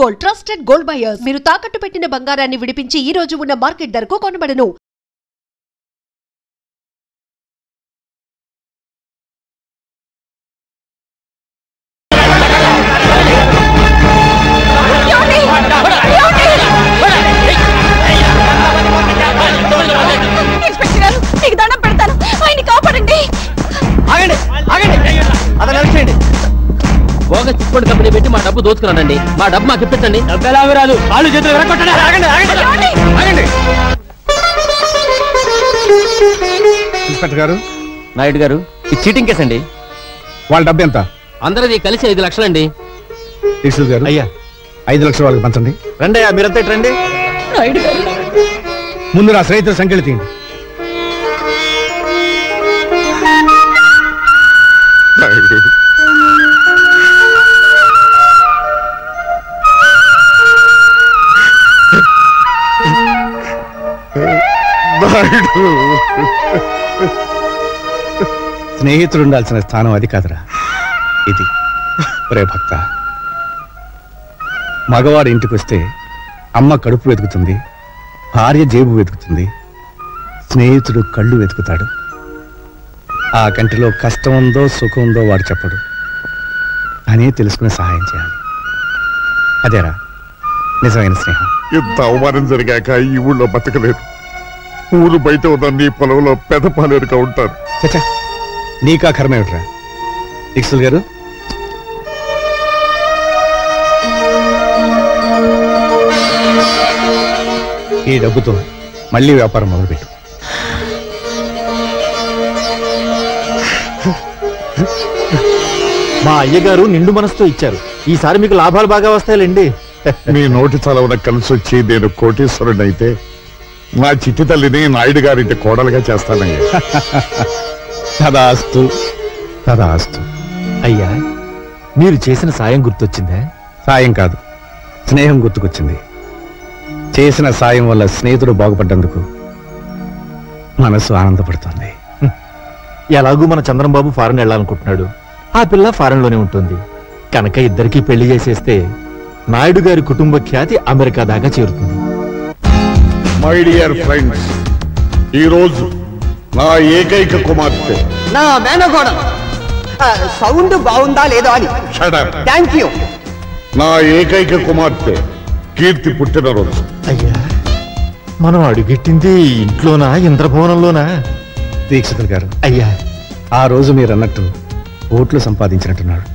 Gold trusted gold buyers. మీరు తాకట్టు పెట్టిన బంగారాన్ని విడిపించి ఈ రోజు ఉన్న మార్కెట్ ధరకు కొనబడను. చిట్కోటి కంపెనీ పెట్టి మా డబ్బు దోచుకున్నానండి. మా డబ్బు మాకు ఇప్పించండి. డబ్బు ఎలా రాదు, కాళ్ళు చేతులు ఇన్స్పెక్టర్ గారు, నాయుడు గారు, ఈ చీటింగ్ కేసు అండి. వాళ్ళ డబ్బు ఎంత? అందరిది కలిసి 5 లక్షలండి. గారు, అయ్యా 5 లక్షలు వాళ్ళకి పంచండి. రండి అయ్యా, మీరంతా రండి. ముందు నా స్నేహితుల సంఖ్యలు తీయండి. స్నేహితుడు ఉండాల్సిన స్థానం అది కాదురా, ఇది. ఒరే భక్త, మగవాడు ఇంటికి వస్తే అమ్మ కడుపు వెతుకుతుంది, భార్య జేబు వెతుకుతుంది, స్నేహితుడు కళ్ళు వెతుకుతాడు. ఆ కంటిలో కష్టం ఉందో సుఖం ఉందో వాడు చెప్పడు అని తెలుసుకుని సహాయం చేయాలి. అదేరా నిజమైన స్నేహం. ఇంత అవమానం జరిగాక ఈ ఊళ్ళో బతకలేదు. ఊరు బయట ఉన్న నీ పొలంలో పెదపాలేరుగా ఉంటారు. చచ్చా, నీకా కర్మేమిట్రా. ఇక్సుల్ గారు, ఈ డబ్బుతో మళ్ళీ వ్యాపారం మొదలుపెట్టు. మా అయ్యగారు నిండు మనసుతో ఇచ్చారు. ఈసారి మీకు లాభాలు బాగా వస్తాయిలేండి. మీ నోటి చలవన కలిసి వచ్చి నేను కోటీశ్వరుడైతే నా చిట్టి తల్లిని నాయుడు గారింటి కోడలుగా చేస్తానయ్యా. తదాస్తు తదాస్తు. అయ్యా, మీరు చేసిన సాయం గుర్తొచ్చిందా? సాయం కాదు, స్నేహం గుర్తుకొచ్చింది. చేసిన సాయం వల్ల స్నేహితుడు బాగుపడ్డందుకు మనసు ఆనందపడుతుంది. ఎలాగూ మన చంద్రంబాబు ఫారెన్ వెళ్ళాలనుకుంటున్నాడు. ఆ పిల్ల ఫారెన్ లోనే ఉంటుంది కనుక ఇద్దరికి పెళ్లి చేసేస్తే నాయుడు గారి కుటుంబ ఖ్యాతి అమెరికా దాకా చేరుతుంది. మై డియర్ ఫ్రెండ్స్, ఈ రోజు నా ఏకైక కుమార్తె, నా మేనగోడ సౌండ్ బాగుందా లేదో అని. Thank you. నా ఏకైక కుమార్తె కీర్తి పుట్టినరోజు. అయ్యా, మనం అడుగెట్టింది ఇంట్లోనా ఇంద్రభవనంలోనా? దీక్షితులు గారు, అయ్యా, ఆ రోజు మీరు అన్నట్టు ఓట్లు సంపాదించినట్టున్నాడు.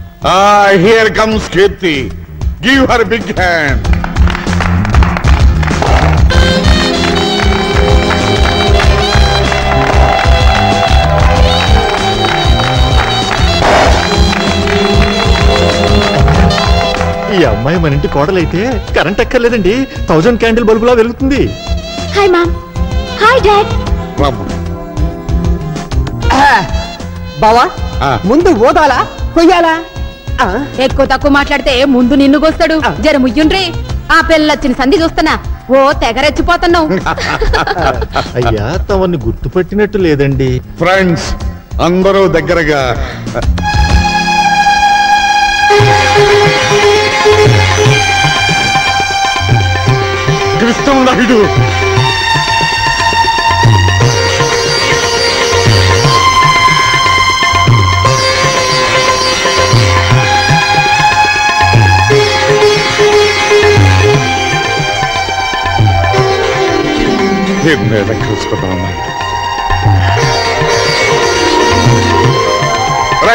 Here comes Keerthi. Give her big hand. ఈ అమ్మాయి మన ఇంటి కోడలైతే కరెంట్ ఎక్కర్లేదండి, 1000 క్యాండిల్ బల్బులా వెలుగుతుంది. Hi mom. Hi dad. బావా, ముందు ఓదాలా కొయ్యాలా? ఎక్కువ తక్కువ మాట్లాడితే ముందు నిన్ను కోస్తాడు. జర ముయ్యుండ్రి. ఆ పిల్లొచ్చిన సంధి చూస్తున్నా ఓ తెగరెచ్చిపోతున్నావు. అయ్యా, తమని గుర్తుపట్టినట్టు లేదండి. ఫ్రెండ్స్ అందరూ దగ్గరగా. కృష్ణ నాయుడు,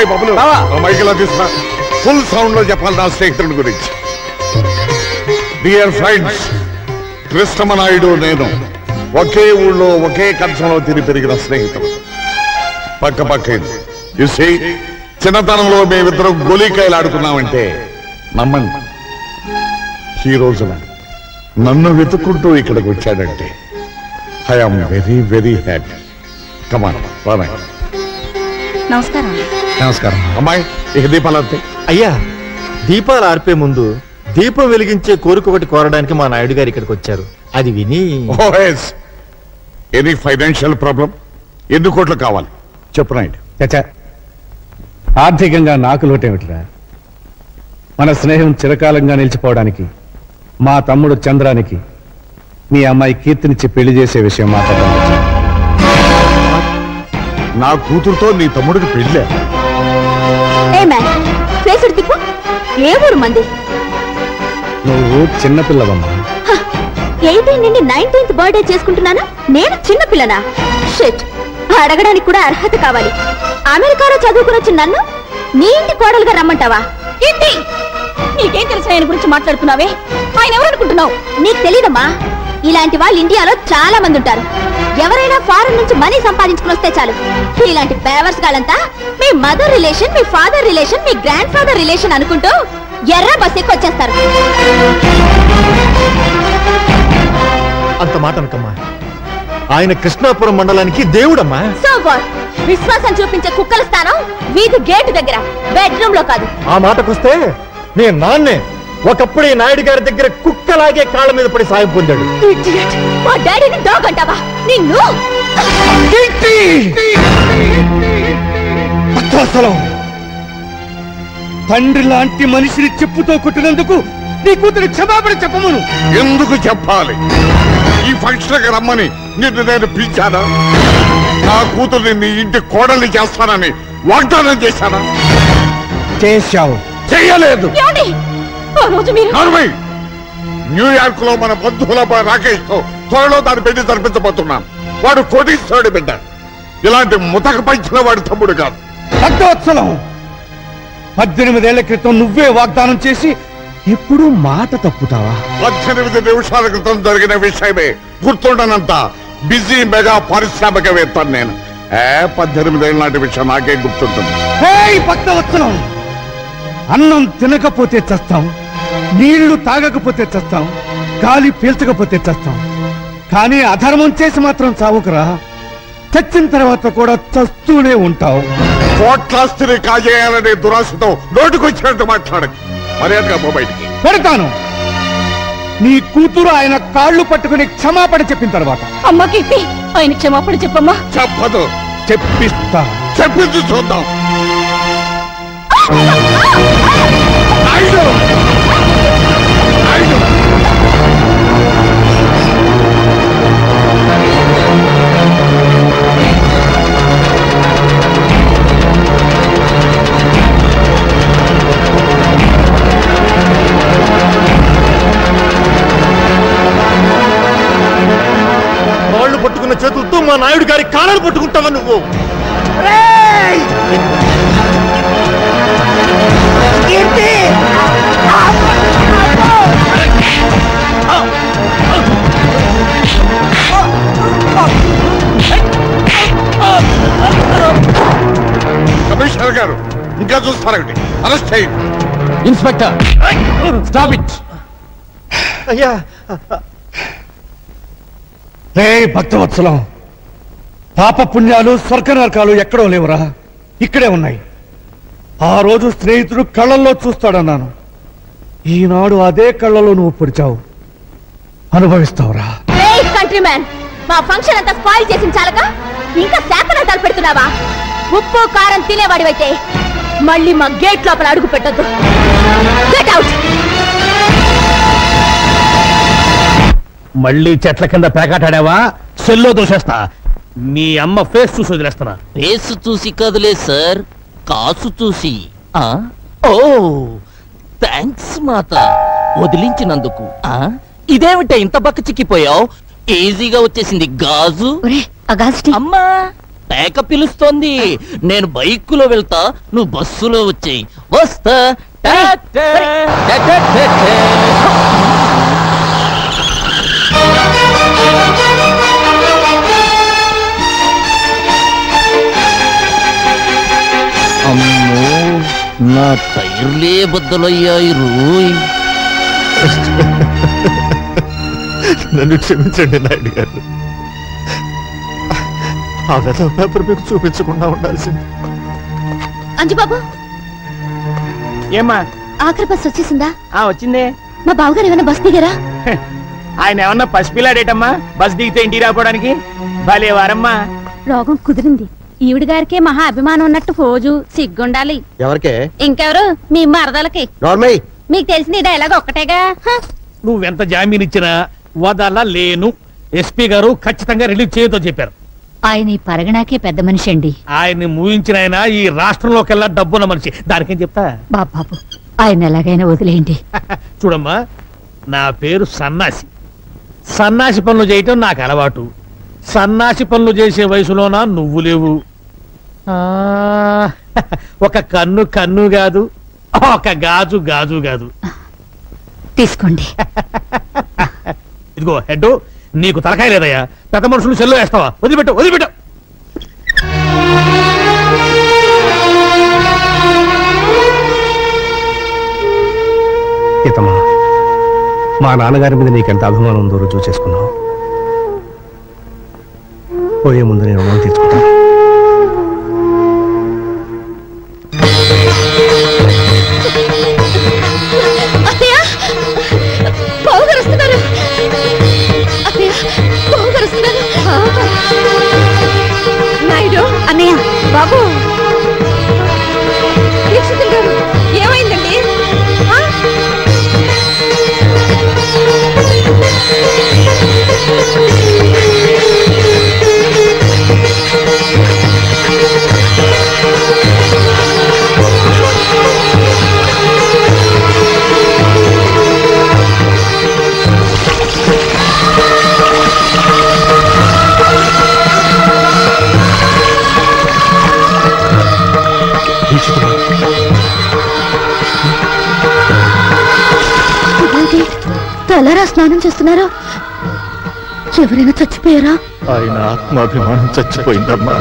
బాబులు మైకిలా తీసుకురా. ఫుల్ సౌండ్ లో చెప్పాలి నా స్నేహితుడి గురించి. డియర్ ఫ్రెండ్స్, కృష్ణమనాయుడు నేను ఒకే ఊళ్ళో ఒకే కంచంలో తిరిగి పెరిగిన స్నేహితులు. పక్క పక్కేది చూసి చిన్నతనంలో మేమిద్దరం గోలీకాయలు ఆడుకున్నామంటే నమ్మండి, ఈ రోజున నన్ను వెతుక్కుంటూ ఇక్కడికి వచ్చాడంటే I am very very happy. Come on రానాయ్. నమస్కారం. నమస్కారం అమ్మాయి, ఇక దీపాలు. అయ్యా, దీపాలు ఆర్పే ముందు దీపం వెలిగించే కోరిక ఒకటి కోరడానికి మా నాయుడు గారు ఇక్కడికి వచ్చారు. అది విని. Any financial problem? ఎన్ని కోట్లు కావాలి చెప్పు నాయుడు. చచ్చా, ఆర్థికంగా నాకు లోటేమిటిరా. మన స్నేహం చిరకాలంగా నిలిచిపోవడానికి మా తమ్ముడు చంద్రానికి మీ అమ్మాయి కీర్తినిచ్చి పెళ్లి చేసే విషయం మాట్లాడడం వచ్చాను. నా కూతురుతో నీ తమ్ముడికి పెళ్ళే? తిప్పు. ఏ ఊరు మంది? నువ్వు చిన్నపిల్లవమ్మా. 18 నుండి 19th బర్త్డే చేసుకుంటున్నాను, నేను చిన్న పిల్లనా? షిట్, అడగడానికి కూడా అర్హత కావాలి. అమెరికాలో చదువుకునొచ్చిన నన్ను నీ ఇంటి కోడలుగా రమ్మంటావా? ఏంటి నీకేం తెలుసు ఆయన గురించి మాట్లాడుతున్నావే? ఆయన ఎవరనుకుంటున్నావు? నీకు తెలీదమ్మా, ఇలాంటి వాళ్ళు ఇండియాలో చాలా మంది ఉంటారు. ఎవరైనా ఫారెన్ నుంచి మనీ సంపాదించుకుని వస్తే చాలు, ఇలాంటి పేవర్స్ గాలంతా మీ మదర్ రిలేషన్, మీ ఫాదర్ రిలేషన్, మీ గ్రాండ్ ఫాదర్ రిలేషన్ అనుకుంటూ ఎర్ర బస్ ఎక్కి వచ్చేస్తారు. అంత మాట అనకమ్మా, ఆయన కృష్ణాపురం మండలానికి దేవుడమ్మా. So what? విశ్వాసం చూపించే కుక్కల స్థానం వీధి గేటు దగ్గర, బెడ్రూమ్ లో కాదు. ఆ మాటకొస్తే నేను నాన్నే ఒకప్పుడు ఈ నాయుడు గారి దగ్గర కుక్కలాగే కాళ్ళ మీద పడి సాయం పొందాడు. Idiot! మా డాడీని డాగ్ అంటావా? నిన్ను తండ్రి లాంటి మనిషిని చెప్పుతో కొట్టినందుకు నీ కూతురు క్షమాపణ చెప్పమను. ఎందుకు చెప్పాలి? ఈ ఫంక్షన్ కి రమ్మని నిన్ను నేను పిలిచానా? నా కూతుర్ని నీ ఇంటి కోడల్ని చేస్తానని వాగ్దానం చేశానా? చేశావు. చెయ్యలేదు. ఆ రోజు మీరు న్యూయార్క్ లో మన బంధువుల రాకేష్ తో త్వరలో దాని పెళ్లి జరిపించబోతున్నాం. వాడు కోటీశ్వరుడి బిడ్డ, ఇలాంటి ముతక పంచిన వాడి తమ్ముడు కాదు. భక్తవత్సలం, 18 ఏళ్ల క్రితం నువ్వే వాగ్దానం చేసి ఇప్పుడు మాట తప్పుతావా? 18 నిమిషాల క్రితం జరిగిన విషయమే గుర్తుండనంత బిజీ మెగా పారిశ్రామికవేత్తను నేను. 18 ఏళ్ళ నాటి విషయం నాకే గుర్తుంటుంది. భక్తవత్సలం, అన్నం తినకపోతే చస్తాం, నీళ్లు తాగకపోతే చస్తాం, గాలి పీల్చకపోతే చస్తాం, కానీ అధర్మం చేసి మాత్రం చావుకురా. చచ్చిన తర్వాత కూడా చస్తూనే ఉంటావు. కోట్లాస్తిని కాజేయాలనే దురాశతో నోటికొచ్చినట్టు మాట్లాడకు. మర్యాదగా పో బయటికి. పెడతాను. నీ కూతురు ఆయన కాళ్ళు పట్టుకుని క్షమాపణ చెప్పిన తర్వాత. అమ్మ కీర్తి, ఆయన క్షమాపణ చెప్పమ్మా. చెప్పదు. చెప్పిస్తా. చెప్పింది చూద్దాం. కాళ్ళు పట్టుకున్న చేతులతో మా నాయుడు గారి కాళ్ళను పట్టుకుంటావా నువ్వు? కమిషనర్ గారు, ఇంకా చూస్తారండి. అరెస్ట్ చేయండి. Inspector, stop it. అయ్యా, భక్తవత్సలం, పాప పుణ్యాలు స్వర్గ నరకాలు ఎక్కడో లేవురా, ఇక్కడే ఉన్నాయి. ఆ రోజు స్నేహితుడు కళ్ళల్లో చూస్తాడన్నాను, ఈనాడు అదే కళ్ళలో నువ్వు పొడిచావు. అనుభవిస్తావురా. కంట్రీ మ్యాన్, మా ఫంక్షన్ అంతా స్పాయిల్ చేసిన చాలక ఇంకా శాపనార్థాలు పెడుతున్నావా? ఉప్పు కారం తినేవాడివైతే మళ్ళీ మా గేట్ లోపల అడుగు పెట్టొద్దు. Get out. మళ్ళీ చెట్ల కింద పేకాటాడావా? సెల్లో దోషేస్తా. మీ అమ్మ ఫేస్ చూసి వదిలేస్తున్నా. ఫేస్ చూసి కదలే సార్, కాసు చూసి. ఓ థ్యాంక్స్ మాత, వదిలించినందుకు. ఇదేమిట ఇంత బక్క చిక్కిపోయావు? ఈజీగా వచ్చేసింది గాజు. అమ్మా, పేక పిలుస్తోంది. నేను బైకులో వెళ్తా, నువ్వు బస్సులో వచ్చేయి. వస్తా. అమ్మో, నా టైర్లే బద్దలయ్యాయి రోయ్. నన్ను క్షమించండి నాయుడు గారు, ఆ వెధవ పేపర్ మీకు చూపించకుండా ఉండాల్సింది. అంజుబాబు, ఏమ్మా? ఆఖరి బస్ వచ్చేసిందా? వచ్చిందే. మా బావగారు ఏమైనా బస్ దిగారా? ఆయన ఏమన్నా పసిపిల్లాడేటమ్మా బస్ దిగితే ఇంటికి రాపోవడానికి? భలే వారమ్మా. రోగం కుదిరింది. ఈవిడ గారికే మహా అభిమానం ఉన్నట్టు ఫోజు సిగ్గుండాలి. ఎవరికే? ఇంకెవరు? మీ మరదలకి. మీకు తెలిసింది డైలాగ్ ఒక్కటేగా. నువ్వెంత జామీన్ ఇచ్చినా వదలలేను. ఎస్పీ గారు ఖచ్చితంగా రిలీజ్ చేయొద్దని చెప్పారు. ఆయన ఈ పరగణాకే పెద్ద మనిషి అండి. ఆయన్ని మూయించిన ఆయన ఈ రాష్ట్రంలోకెల్లా డబ్బున్న మనిషి. దానికేం చెప్తా బాబు, ఆయన ఎలాగైనా వదిలేయండి. చూడమ్మా, నా పేరు సన్నాసి. సన్నాసి పనులు చేయటం నాకు అలవాటు. సన్నాసి పనులు చేసే వయసులోనా నువ్వు లేవు. ఒక కన్ను కన్ను కాదు, ఒక గాజు గాజు కాదు. తీసుకోండి. ఇదిగో హెడ్, నీకు తలకాయ లేదయ్యా. పెద్ద మనుషులు సెల్లో వేస్తావా? వదిలిపెట్టు వదిలిపెట్టు. సీతమ్మా, మా నాన్నగారి మీద నీకెంత అభిమానం ఉందో రుజువు చేసుకున్నావు. పోయే ముందు నేను రుణం తీర్చుకుంటాను. నాయుడు అన్నయ్య, బాబు, దీక్షితులు గారు, ఏమైందండి? తలారా స్నానం చేస్తున్నారు. ఎవరైనా చచ్చిపోయారా? ఆయన ఆత్మాభిమానం చచ్చిపోయిందమ్మా.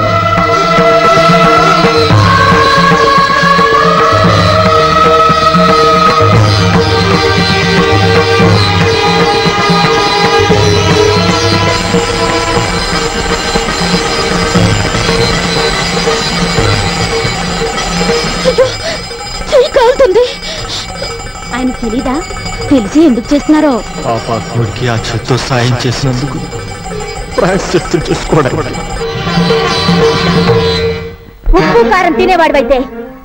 చెయ్యి కాలుతుంది. ఆయన తెలీదా? తెలిసి ఎందుకు చేస్తున్నారో. పాపాత్ముడికి ఆ చేత్తో సాయం చేసినందుకు ప్రాయశ్చిత్తం చేసుకోవడానికి. ఉప్పు కారం తినేవాడివైతే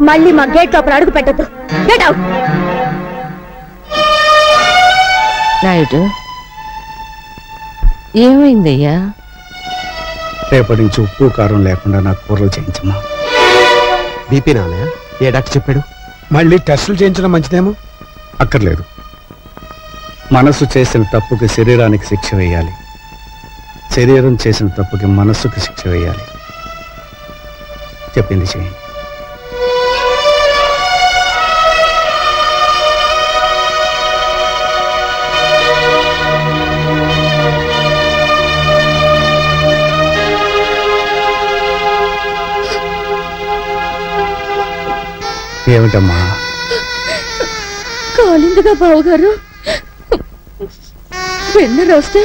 మళ్ళీ మా గేట్ లోపల అడుగు పెట్టద్దు. Get out. నాయుడు, ఏమైందయ్యా? రేపటి నుంచి ఉప్పు కారం లేకుండా నాకు కూరలు చేయించమ్మా. బీపీ నాన్నయ్య, ఏ డాక్టర్ చెప్పాడు? మళ్ళీ టెస్టులు చేయించడం మంచిదేమో. అక్కర్లేదు. మనసు చేసిన తప్పుకి శరీరానికి శిక్ష వేయాలి, శరీరం చేసిన తప్పుకి మనస్సుకి శిక్ష వేయాలి. చెప్పింది చేయండి. ఏమిటమ్మా? కాలిందిగా బావగారు, వెన్న రాస్తే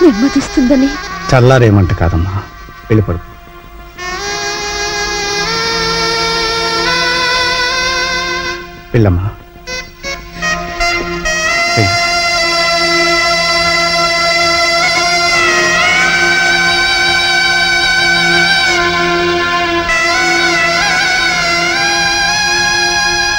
నెమ్మదిస్తుందని. చల్లారేమంట కాదమ్మా, వెళ్ళిపడు. వెళ్ళమ్మా.